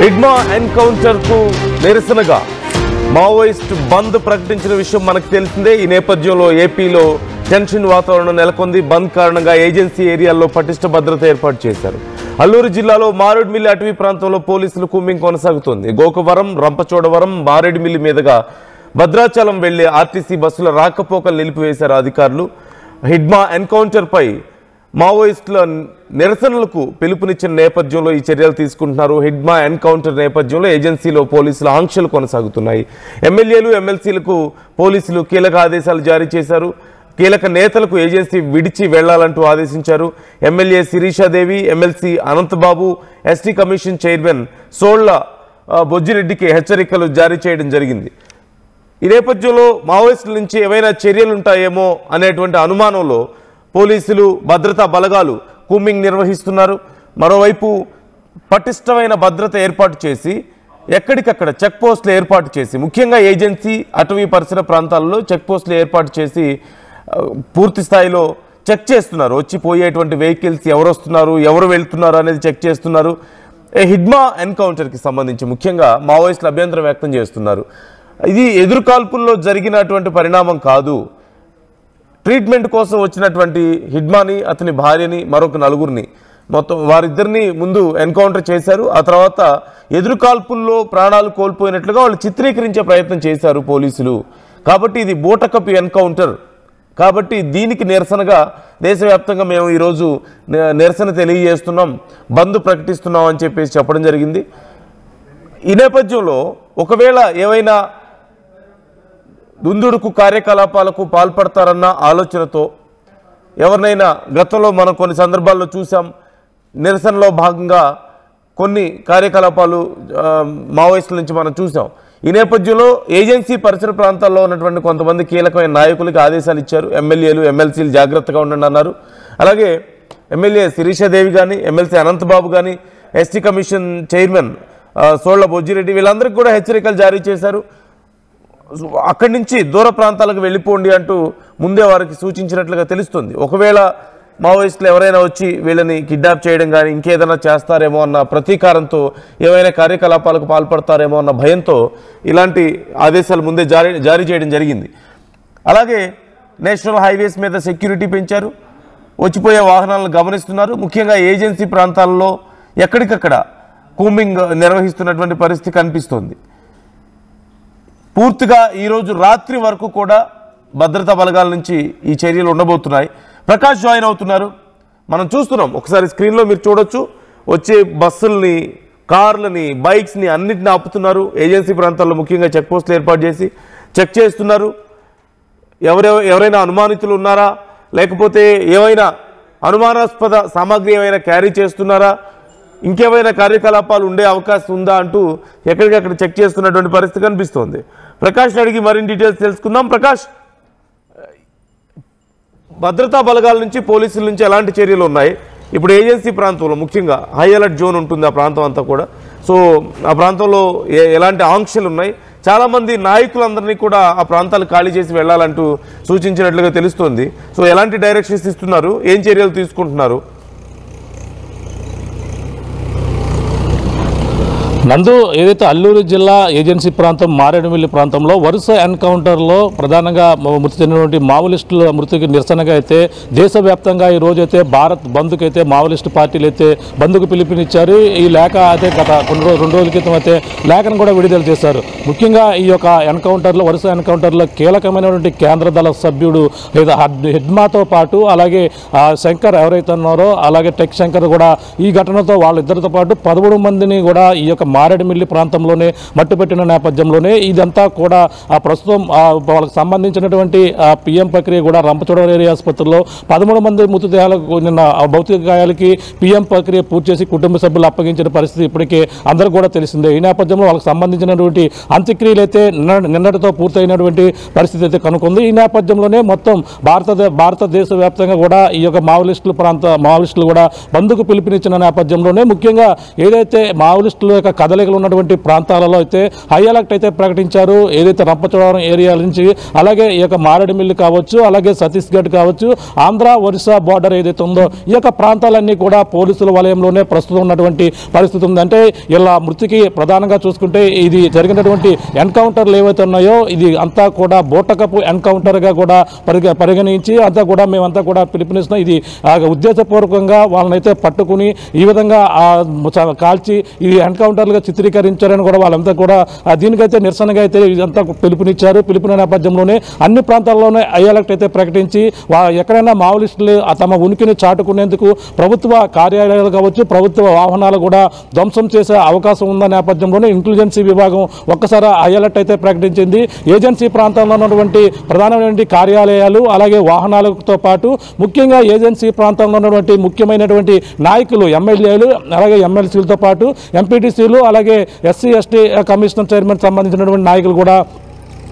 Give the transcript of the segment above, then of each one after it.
Hidma encounter కు నిరసనగా Maoist బంద్ ప్రకటించిన విషయం మనకు తెలిసిందే. ఈ నేపథ్యంలో ఏపీలో టెన్షన్ వాతావరణం నెలకొంది. బంద్ కారణంగా ఏజెన్సీ ఏరియాల్లో పటిష్ట భద్రత ఏర్పాటు చేశారు. అల్లూరు జిల్లాలో మారేడుమిల్లి అటవీ ప్రాంతంలో పోలీసులు కూంబింగ్ కొనసాగుతోంది. గోకవరం, రంపచోడవరం, మారేడుమిల్లి మీదుగా భద్రాచలం వెళ్లే ఆర్టీసీ బస్సుల రాకపోకలు నిలిపివేశారు అధికారులు. హిడ్మా ఎన్కౌంటర్ పై మావోయిస్టుల నిరసనలకు పిలుపునిచ్చిన నేపథ్యంలో ఈ చర్యలు తీసుకుంటున్నారు. హిడ్మా ఎన్కౌంటర్ నేపథ్యంలో ఏజెన్సీలో పోలీసుల ఆంక్షలు కొనసాగుతున్నాయి. ఎమ్మెల్యేలు, ఎమ్మెల్సీలకు పోలీసులు కీలక ఆదేశాలు జారీ చేశారు. కీలక నేతలకు ఏజెన్సీ విడిచి వెళ్లాలంటూ ఆదేశించారు. MLA Sirishadevi, MLC Anantababu, ST commission chairman Solla బొజ్జిరెడ్డికి హెచ్చరికలు జారీ చేయడం జరిగింది. ఈ నేపథ్యంలో మావోయిస్టుల నుంచి ఏవైనా చర్యలుంటాయేమో అనేటువంటి అనుమానంలో పోలీసులు, భద్రతా బలగాలు కూంబింగ్ నిర్వహిస్తున్నారు. మరోవైపు పటిష్టమైన భద్రత ఏర్పాటు చేసి ఎక్కడికక్కడ చెక్ పోస్టులు ఏర్పాటు చేసి, ముఖ్యంగా ఏజెన్సీ అటవీ పరిసర ప్రాంతాల్లో చెక్ పోస్టులు ఏర్పాటు చేసి పూర్తి స్థాయిలో చెక్ చేస్తున్నారు. వచ్చి పోయేటువంటి వెహికల్స్ ఎవరు వస్తున్నారు, ఎవరు వెళ్తున్నారు అనేది చెక్ చేస్తున్నారు. హిడ్మా ఎన్కౌంటర్కి సంబంధించి ముఖ్యంగా మావోయిస్టులు అభ్యంతరం వ్యక్తం చేస్తున్నారు. ఇది ఎదురుకాల్పుల్లో జరిగినటువంటి పరిణామం కాదు. ట్రీట్మెంట్ కోసం వచ్చినటువంటి హిడ్మాని, అతని భార్యని, మరొక నలుగురిని, మొత్తం వారిద్దరిని ముందు ఎన్కౌంటర్ చేశారు. ఆ తర్వాత ఎదురుకాల్పుల్లో ప్రాణాలు కోల్పోయినట్లుగా వాళ్ళు చిత్రీకరించే ప్రయత్నం చేశారు పోలీసులు. కాబట్టి ఇది బూటకపు ఎన్కౌంటర్. కాబట్టి దీనికి నిరసనగా దేశవ్యాప్తంగా మేము ఈరోజు నిరసన తెలియజేస్తున్నాం, బంద్ ప్రకటిస్తున్నాం అని చెప్పేసి చెప్పడం జరిగింది. ఈ నేపథ్యంలో ఒకవేళ ఏవైనా దుందుడుకు కార్యకలాపాలకు పాల్పడతారన్న ఆలోచనతో ఎవరినైనా, గతంలో మనం కొన్ని సందర్భాల్లో చూసాం, నిరసనలో భాగంగా కొన్ని కార్యకలాపాలు మావోయిస్టుల నుంచి మనం చూసాం. ఈ నేపథ్యంలో ఏజెన్సీ పరిసర ప్రాంతాల్లో ఉన్నటువంటి కొంతమంది కీలకమైన నాయకులకి ఆదేశాలు ఇచ్చారు. ఎమ్మెల్యేలు, ఎమ్మెల్సీలు జాగ్రత్తగా ఉండండి అన్నారు. అలాగే ఎమ్మెల్యే శిరీషాదేవి కానీ, ఎమ్మెల్సీ అనంతబాబు కానీ, ఎస్టీ కమిషన్ చైర్మన్ సోళ్ల బొజ్జిరెడ్డి వీళ్ళందరికీ కూడా హెచ్చరికలు జారీ చేశారు. అక్కడి నుంచి దూర ప్రాంతాలకు వెళ్ళిపోండి అంటూ ముందే వారికి సూచించినట్లుగా తెలుస్తుంది. ఒకవేళ మావోయిస్టులు ఎవరైనా వచ్చి వీళ్ళని కిడ్నాప్ చేయడం కానీ ఇంకేదైనా చేస్తారేమో అన్న ప్రతీకారంతో, ఏవైనా కార్యకలాపాలకు పాల్పడతారేమో అన్న భయంతో ఇలాంటి ఆదేశాలు ముందే జారీ చేయడం జరిగింది. అలాగే నేషనల్ హైవేస్ మీద సెక్యూరిటీ పెంచారు. వచ్చిపోయే వాహనాలను గమనిస్తున్నారు. ముఖ్యంగా ఏజెన్సీ ప్రాంతాల్లో ఎక్కడికక్కడ కూంబింగ్ నిర్వహిస్తున్నటువంటి పరిస్థితి కనిపిస్తోంది. పూర్తిగా ఈరోజు రాత్రి వరకు కూడా భద్రతా బలగాల నుంచి ఈ చర్యలు ఉండబోతున్నాయి. ప్రకాష్ జాయిన్ అవుతున్నారు, మనం చూస్తున్నాం. ఒకసారి స్క్రీన్లో మీరు చూడొచ్చు. వచ్చే బస్సుల్ని, కార్లని, బైక్స్ని అన్నిటిని ఆపుతున్నారు. ఏజెన్సీ ప్రాంతాల్లో ముఖ్యంగా చెక్ పోస్టులు ఏర్పాటు చేసి చెక్ చేస్తున్నారు. ఎవరైనా అనుమానితులు ఉన్నారా, లేకపోతే ఏవైనా అనుమానాస్పద సామాగ్రి ఏమైనా క్యారీ చేస్తున్నారా, ఇంకేమైనా కార్యకలాపాలు ఉండే అవకాశం ఉందా అంటూ ఎక్కడికక్కడ చెక్ చేస్తున్నటువంటి పరిస్థితి కనిపిస్తోంది. ప్రకాష్ అడిగి మరిన్ని డీటెయిల్స్ తెలుసుకుందాం. ప్రకాష్, భద్రతా బలగాల నుంచి, పోలీసుల నుంచి ఎలాంటి చర్యలు ఉన్నాయి? ఇప్పుడు ఏజెన్సీ ప్రాంతంలో ముఖ్యంగా హై అలర్ట్ జోన్ ఉంటుంది ఆ ప్రాంతం అంతా కూడా. సో ఆ ప్రాంతంలో ఎలాంటి ఆంక్షలు ఉన్నాయి? చాలామంది నాయకులందరినీ కూడా ఆ ప్రాంతాలు ఖాళీ చేసి వెళ్ళాలంటూ సూచించినట్లుగా తెలుస్తోంది. సో ఎలాంటి డైరెక్షన్స్ ఇస్తున్నారు, ఏం చర్యలు తీసుకుంటున్నారు? నందు, ఏదైతే అల్లూరు జిల్లా ఏజెన్సీ ప్రాంతం మారేడుమిల్లి ప్రాంతంలో వరుస ఎన్కౌంటర్లో ప్రధానంగా మృతి చెందినటువంటి మావోయిస్టుల మృతికి నిరసనగా అయితే దేశవ్యాప్తంగా ఈ రోజైతే భారత్ బంద్కు అయితే మావోయిస్టు పార్టీలు అయితే బంద్కు పిలుపునిచ్చారు. ఈ లేఖ అయితే గత 2 రోజుల క్రితం అయితే లేఖను కూడా విడుదల చేశారు. ముఖ్యంగా ఈ యొక్క ఎన్కౌంటర్లో, వరుస ఎన్కౌంటర్లో కీలకమైనటువంటి కేంద్ర దళ సభ్యుడు లేదా హిడ్మాతో పాటు అలాగే శంకర్ ఎవరైతే ఉన్నారో, అలాగే టెక్ శంకర్ కూడా ఈ ఘటనతో వాళ్ళిద్దరితో పాటు 13 మందిని కూడా ఈ యొక్క మారేడుమిల్లి ప్రాంతంలోనే మట్టుపెట్టిన నేపథ్యంలోనే ఇదంతా కూడా ప్రస్తుతం వాళ్ళకి సంబంధించినటువంటి పిఎం ప్రక్రియ కూడా రంపచోడవరం ఏరియా ఆసుపత్రిలో 13 మంది మృతదేహాలకు నిన్న భౌతిక గాయాలకి పిఎం ప్రక్రియ పూర్తి చేసి కుటుంబ సభ్యులు అప్పగించిన పరిస్థితి ఇప్పటికే అందరూ కూడా తెలిసిందే. ఈ నేపథ్యంలో వాళ్ళకి సంబంధించినటువంటి అంత్యక్రియలు అయితే నిన్నటితో పూర్తయినటువంటి పరిస్థితి అయితే కనుక్కుంది. ఈ నేపథ్యంలోనే మొత్తం భారతదేశ వ్యాప్తంగా కూడా ఈ యొక్క మావోయిస్టులు కూడా బంద్కు పిలుపునిచ్చిన నేపథ్యంలోనే ముఖ్యంగా ఏదైతే మావోయిస్టుల యొక్క కదలికలు ఉన్నటువంటి ప్రాంతాలలో అయితే హై అలర్ట్ అయితే ప్రకటించారు. ఏదైతే రంపచోడవరం ఏరియా నుంచి అలాగే ఈ యొక్క మారేడుమిల్లి కావచ్చు, అలాగే ఛత్తీస్గఢ్ కావచ్చు, ఆంధ్ర ఒరిస్సా బార్డర్ ఏదైతే ఉందో ఈ యొక్క ప్రాంతాలన్నీ కూడా పోలీసుల వలయంలోనే ప్రస్తుతం ఉన్నటువంటి పరిస్థితి ఉంది. అంటే ఇలా మృతికి ప్రధానంగా చూసుకుంటే ఇది జరిగినటువంటి ఎన్కౌంటర్లు ఏవైతే ఉన్నాయో ఇది అంతా కూడా బోటకపు ఎన్కౌంటర్గా కూడా పరిగణించి అంతా కూడా మేమంతా కూడా పిలుపునిస్తున్నాం. ఇది ఉద్దేశపూర్వకంగా వాళ్ళనైతే పట్టుకుని ఈ విధంగా కాల్చి ఇది ఎన్కౌంటర్లుగా చిత్రీకరించారని కూడా వాళ్ళంతా కూడా దీనికైతే నిరసనగా అయితే ఇదంతా పిలుపునిచ్చారు. పిలుపుని నేపథ్యంలోనే అన్ని ప్రాంతాల్లోనే హై అలర్ట్ అయితే ప్రకటించి ఎక్కడైనా మావోయిస్టులు తమ ఉనికిని చాటుకునేందుకు ప్రభుత్వ కార్యాలయాలు కావచ్చు, ప్రభుత్వ వాహనాలు కూడా ధ్వంసం చేసే అవకాశం ఉన్న నేపథ్యంలోనే ఇంటెలిజెన్సీ విభాగం ఒక్కసారి హై అలర్ట్ అయితే ప్రకటించింది. ఏజెన్సీ ప్రాంతంలో ఉన్నటువంటి ప్రధానమైన కార్యాలయాలు అలాగే వాహనాలతో పాటు ముఖ్యంగా ఏజెన్సీ ప్రాంతంలో ఉన్నటువంటి ముఖ్యమైనటువంటి నాయకులు ఎమ్మెల్యేలు అలాగే ఎమ్మెల్సీలతో పాటు ఎంపీటీసీలు అలాగే ఎస్సీ ఎస్టీ కమిషనర్ చైర్మన్ సంబంధించినటువంటి నాయకులు కూడా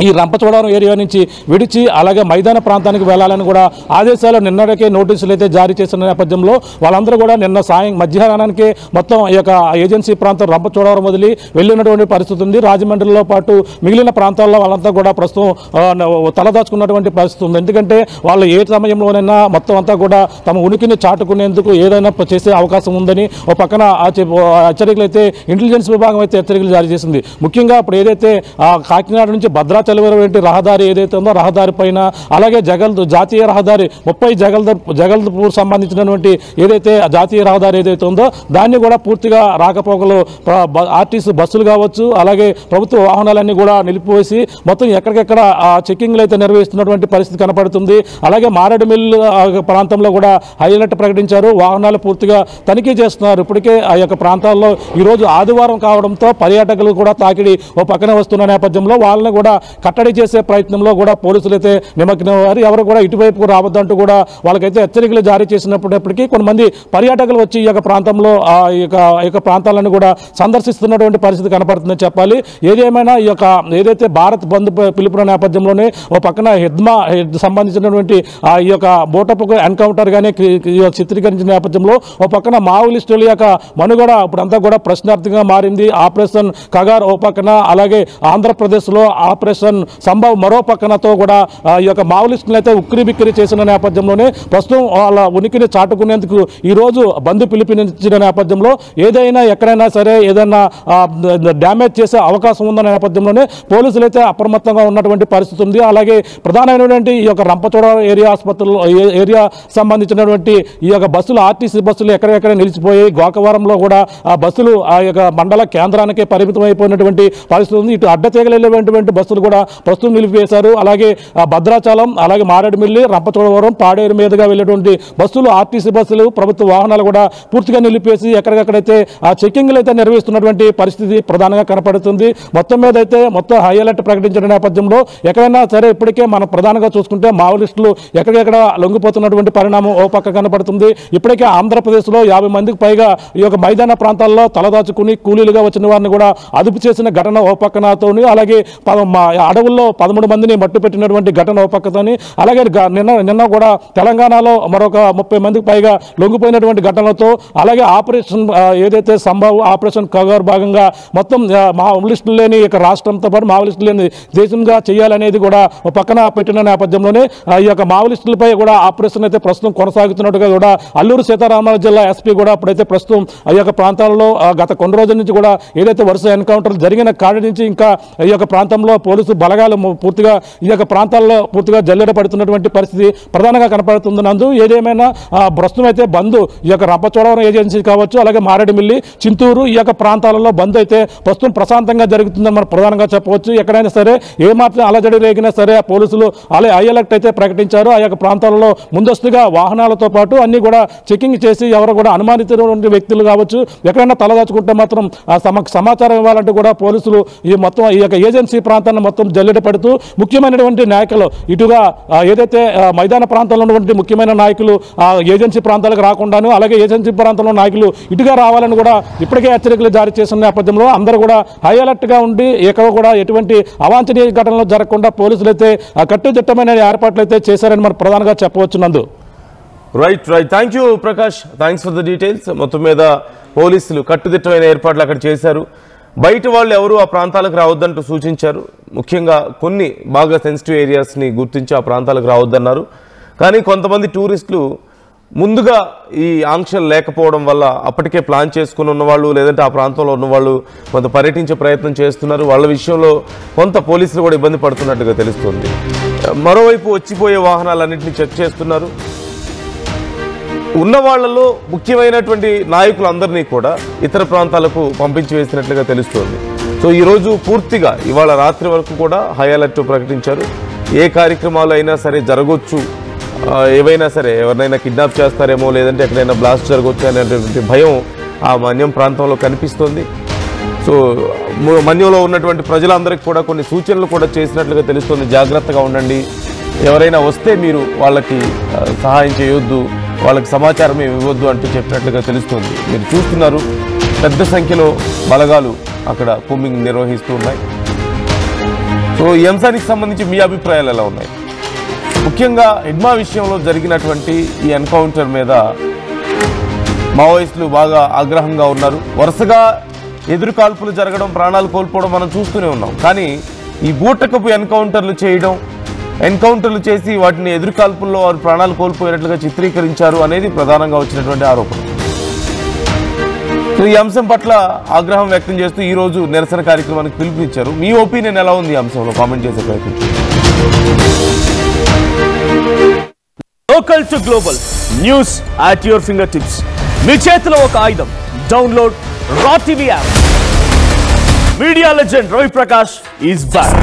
ఈ రంపచోడవరం ఏరియా నుంచి విడిచి అలాగే మైదాన ప్రాంతానికి వెళ్లాలని కూడా ఆదేశాలు నిన్నటికే నోటీసులు అయితే జారీ చేసిన నేపథ్యంలో వాళ్ళందరూ కూడా నిన్న మధ్యాహ్నానికి మొత్తం ఈ యొక్క ఏజెన్సీ ప్రాంతం రంపచోడవరం వదిలి వెళ్ళినటువంటి పరిస్థితి ఉంది. రాజమండ్రిలో పాటు మిగిలిన ప్రాంతాల్లో వాళ్ళంతా కూడా ప్రస్తుతం తలదాచుకున్నటువంటి పరిస్థితి ఉంది. ఎందుకంటే వాళ్ళు ఏ సమయంలోనైనా మొత్తం అంతా కూడా తమ ఉనికిని చాటుకునేందుకు ఏదైనా చేసే అవకాశం ఉందని ఒక పక్కన హెచ్చరికలు అయితే ఇంటెలిజెన్స్ విభాగం అయితే హెచ్చరికలు జారీ చేసింది. ముఖ్యంగా ఇప్పుడు ఏదైతే కాకినాడ నుంచి భద్రాచలం రహదారి ఏదైతే ఉందో రహదారి పైన అలాగే జాతీయ రహదారి 30 జగల్దపూర్ సంబంధించినటువంటి ఏదైతే జాతీయ రహదారి ఏదైతే ఉందో దాన్ని కూడా పూర్తిగా రాకపోకలు ఆర్టీసీ బస్సులు కావచ్చు అలాగే ప్రభుత్వ వాహనాలన్నీ కూడా నిలిపివేసి మొత్తం ఎక్కడికెక్కడ చెక్కింగ్లు అయితే నిర్వహిస్తున్నటువంటి పరిస్థితి కనపడుతుంది. అలాగే మారేడుమిల్లి ప్రాంతంలో కూడా హై అలర్ట్ ప్రకటించారు. వాహనాలు పూర్తిగా తనిఖీ చేస్తున్నారు. ఇప్పటికే ఆ యొక్క ప్రాంతాల్లో ఈరోజు ఆదివారం కావడంతో పర్యాటకులు కూడా తాకిడి ఓ పక్కన వస్తున్న నేపథ్యంలో వాళ్ళని కూడా కట్టడి చేసే ప్రయత్నంలో కూడా పోలీసులు అయితే నిమగ్నమయ్యారు. ఎవరు కూడా ఇటువైపు రావద్దంటూ కూడా వాళ్ళకైతే హెచ్చరికలు జారీ చేసినప్పటికీ కొంతమంది పర్యాటకులు వచ్చి ఈ యొక్క ప్రాంతంలో ఈ యొక్క ప్రాంతాలను కూడా సందర్శిస్తున్నటువంటి పరిస్థితి కనపడుతుందని చెప్పాలి. ఏదేమైనా ఈ యొక్క ఏదైతే భారత్ బంద్ పిలుపుల నేపథ్యంలోనే ఓ పక్కన సంబంధించినటువంటి ఈ యొక్క బోటపు ఎన్కౌంటర్ గానే చిత్రీకరించిన నేపథ్యంలో ఓ పక్కన మావోయిస్టుల యొక్క మనుగడ ఇప్పుడంతా కూడా ప్రశ్నార్థంగా మారింది. ఆపరేషన్ కగార్ ఓ పక్కన అలాగే ఆంధ్రప్రదేశ్లో ఆపరేషన్ సంభవ్ మరో పక్కనతో కూడా ఈ యొక్క మావోయిస్టులను అయితే ఉక్కిరి బిక్కిరి చేసిన నేపథ్యంలోనే ప్రస్తుతం వాళ్ళ ఉనికిని చాటుకునేందుకు ఈరోజు బంద్ పిలుపునిచ్చిన నేపథ్యంలో ఏదైనా ఎక్కడైనా సరే ఏదైనా డ్యామేజ్ చేసే అవకాశం ఉన్న నేపథ్యంలోనే పోలీసులు అయితే అప్రమత్తంగా ఉన్నటువంటి పరిస్థితి ఉంది. అలాగే ప్రధానమైనటువంటి ఈ యొక్క రంపచోడవరం ఏరియా సంబంధించినటువంటి ఈ యొక్క బస్సులు ఆర్టీసీ బస్సులు ఎక్కడెక్కడ నిలిచిపోయి గోకవరంలో కూడా ఆ బస్సులు ఆ యొక్క మండల కేంద్రానికి పరిమితం అయిపోయినటువంటి పరిస్థితి ఉంది. ఇటు అడ్డతీగలటువంటి బస్సులు కూడా ప్రస్తుతం నిలిపివేశారు. అలాగే భద్రాచలం అలాగే మారేడుమిల్లి రంపచోడవరం పాడేరు మీదుగా వెళ్ళేటువంటి బస్సులు ఆర్టీసీ బస్సులు ప్రభుత్వ వాహనాలు కూడా పూర్తిగా నిలిపేసి ఎక్కడికక్కడైతే ఆ చెకింగ్లు అయితే నిర్వహిస్తున్నటువంటి పరిస్థితి ప్రధానంగా కనపడుతుంది. మొత్తం మీద అయితే మొత్తం హై అలర్ట్ ప్రకటించిన నేపథ్యంలో ఎక్కడైనా సరే ఇప్పటికే మనం ప్రధానంగా చూసుకుంటే మావోయిస్టులు ఎక్కడెక్కడ లొంగిపోతున్నటువంటి పరిణామం ఓ పక్క కనపడుతుంది. ఇప్పటికే ఆంధ్రప్రదేశ్లో 50 మందికి పైగా ఈ యొక్క మైదాన ప్రాంతాల్లో తలదాచుకుని కూలీలుగా వచ్చిన వారిని కూడా అదుపు చేసిన ఘటన ఓ పక్కనతోని అలాగే అడవుల్లో 13 మందిని మట్టు పెట్టినటువంటి ఘటన ఓ పక్కతోని అలాగే నిన్న కూడా తెలంగాణలో మరొక 30 మందికి పైగా లొంగిపోయినటువంటి ఘటనలతో అలాగే ఆపరేషన్ ఏదైతే సంభవ్ ఆపరేషన్ కవర్ భాగంగా మొత్తం మావోయిస్టులు లేని ఇక రాష్ట్రంతో పాటు మావోయిస్టులు లేని దేశంగా చేయాలనేది కూడా పక్కన పెట్టిన నేపథ్యంలోనే ఈ యొక్క మావోయిస్టులపై కూడా ఆపరేషన్ అయితే ప్రస్తుతం కొనసాగుతున్నట్టుగా కూడా అల్లూరు సీతారామరాజు జిల్లా ఎస్పీ కూడా అప్పుడైతే ప్రస్తుతం ఈ యొక్క ప్రాంతాల్లో గత కొన్ని రోజుల నుంచి కూడా ఏదైతే వరుస ఎన్కౌంటర్లు జరిగిన కాడి నుంచి ఇంకా ఈ యొక్క ప్రాంతంలో పోలీసు బలగాలు పూర్తిగా ఈ యొక్క ప్రాంతాల్లో పూర్తిగా జల్లెడ పడుతున్నటువంటి పరిస్థితి ప్రధానంగా కనపడుతుంది. నందు ఏదేమైనా ప్రస్తుతం అయితే బంద్ ఈ యొక్క రంపచోడవరం ఏజెన్సీ కావచ్చు అలాగే మారేడుమిల్లి చింతూరు ఈ యొక్క ప్రాంతాలలో బంద్ అయితే ప్రస్తుతం ప్రశాంతంగా జరుగుతుందని మనం ప్రధానంగా చెప్పవచ్చు. ఎక్కడైనా సరే ఏమాత్రం అలజడి రేగినా సరే పోలీసులు హై అలర్ట్ అయితే ప్రకటించారు. ఆ యొక్క ప్రాంతాలలో ముందస్తుగా వాహనాలతో పాటు అన్ని కూడా చెకింగ్ చేసి ఎవరు కూడా అనుమానితున్నటువంటి వ్యక్తులు కావచ్చు ఎక్కడైనా తలదాచుకుంటే మాత్రం సమాచారం ఇవ్వాలంటూ కూడా పోలీసులు ఈ మొత్తం ఈ యొక్క ఏజెన్సీ ప్రాంతాన్ని మొత్తం జల్లెడ పడుతూ ముఖ్యమైనటువంటి నాయకులు ఇటుగా ఏదైతే మైదాన ప్రాంతంలో ఉన్నటువంటి ముఖ్యమైన నాయకులు ఏజెన్సీ ప్రాంతాలకు రాకుండాను అలాగే ఏజెన్సీ ప్రాంతంలో నాయకులు ఇటుగా రావాలని కూడా ఇప్పటికే హెచ్చరికలు జారీ చేసిన నేపథ్యంలో అందరూ కూడా హై అలర్ట్ గా ఉండి ఎక్కడ కూడా ఎటువంటి అవాంఛనీయ ఘటనలు జరగకుండా పోలీసులు అయితే కట్టుదిట్టమైన ఏర్పాట్లు అయితే చేశారని మనం ప్రధానంగా చెప్పవచ్చు. నందు right thank you Prakash, thanks for the details. మొత్తం మీద పోలీసులు కట్టుదిట్టమైన ఏర్పాట్లు అక్కడ చేశారు. బయట వాళ్ళు ఎవరు ఆ ప్రాంతాలకు రావద్దంటూ సూచించారు. ముఖ్యంగా కొన్ని బాగా సెన్సిటివ్ ఏరియాస్ని గుర్తించి ఆ ప్రాంతాలకు రావద్దన్నారు. కానీ కొంతమంది టూరిస్టులు ముందుగా ఈ ఆంక్షలు లేకపోవడం వల్ల అప్పటికే ప్లాన్ చేసుకుని ఉన్నవాళ్ళు లేదంటే ఆ ప్రాంతంలో ఉన్నవాళ్ళు కొంత పర్యటించే ప్రయత్నం చేస్తున్నారు. వాళ్ళ విషయంలో కొంత పోలీసులు కూడా ఇబ్బంది పడుతున్నట్టుగా తెలుస్తుంది. మరోవైపు వచ్చిపోయే వాహనాలన్నింటినీ చెక్ చేస్తున్నారు. ఉన్న వాళ్లలో ముఖ్యమైనటువంటి నాయకులందరినీ కూడా ఇతర ప్రాంతాలకు పంపించి వేసినట్లుగా తెలుస్తోంది. సో ఈరోజు పూర్తిగా ఇవాళ రాత్రి వరకు కూడా హై అలర్ట్ ప్రకటించారు. ఏ కార్యక్రమాలు అయినా సరే జరగవచ్చు, ఏవైనా సరే ఎవరినైనా కిడ్నాప్ చేస్తారేమో లేదంటే ఎక్కడైనా బ్లాస్ట్ జరగవచ్చు అనేటువంటి భయం ఆ మన్యం ప్రాంతంలో కనిపిస్తోంది. సో మన్యంలో ఉన్నటువంటి ప్రజలందరికీ కూడా కొన్ని సూచనలు కూడా చేసినట్లుగా తెలుస్తుంది. జాగ్రత్తగా ఉండండి, ఎవరైనా వస్తే మీరు వాళ్ళకి సహాయం చేయొద్దు, వాళ్ళకి సమాచారం ఇవ్వద్దు అంటూ చెప్పినట్లుగా తెలుస్తుంది. మీరు చూస్తున్నారు పెద్ద సంఖ్యలో బలగాలు అక్కడ కూంబింగ్ నిర్వహిస్తూ ఉన్నాయి. సో ఈ అంశానికి సంబంధించి మీ అభిప్రాయాలు ఎలా ఉన్నాయి? ముఖ్యంగా హిడ్మా విషయంలో జరిగినటువంటి ఈ ఎన్కౌంటర్ మీద మావోయిస్టులు బాగా ఆగ్రహంగా ఉన్నారు. వరుసగా ఎదురు కాల్పులు జరగడం, ప్రాణాలు కోల్పోవడం మనం చూస్తూనే ఉన్నాం. కానీ ఈ బూటకపు ఎన్కౌంటర్లు చేసి వాటిని ఎదురు కాల్పుల్లో వారు ప్రాణాలు కోల్పోయినట్లుగా చిత్రీకరించారు అనేది ప్రధానంగా వచ్చినటువంటి ఆరోపణ. సో ఈ అంశం పట్ల ఆగ్రహం వ్యక్తం చేస్తూ ఈ రోజు నిరసన కార్యక్రమానికి పిలుపునిచ్చారు. మీ ఒపీనియన్ ఎలా ఉంది ఈ అంశంలో? కామెంట్ చేసే ప్రయత్నం. Local to global news at your fingertips. మీ చేతిలో ఒక ఆయుధం. డౌన్లోడ్ రా TV app. Media legend Ravi Prakash is back.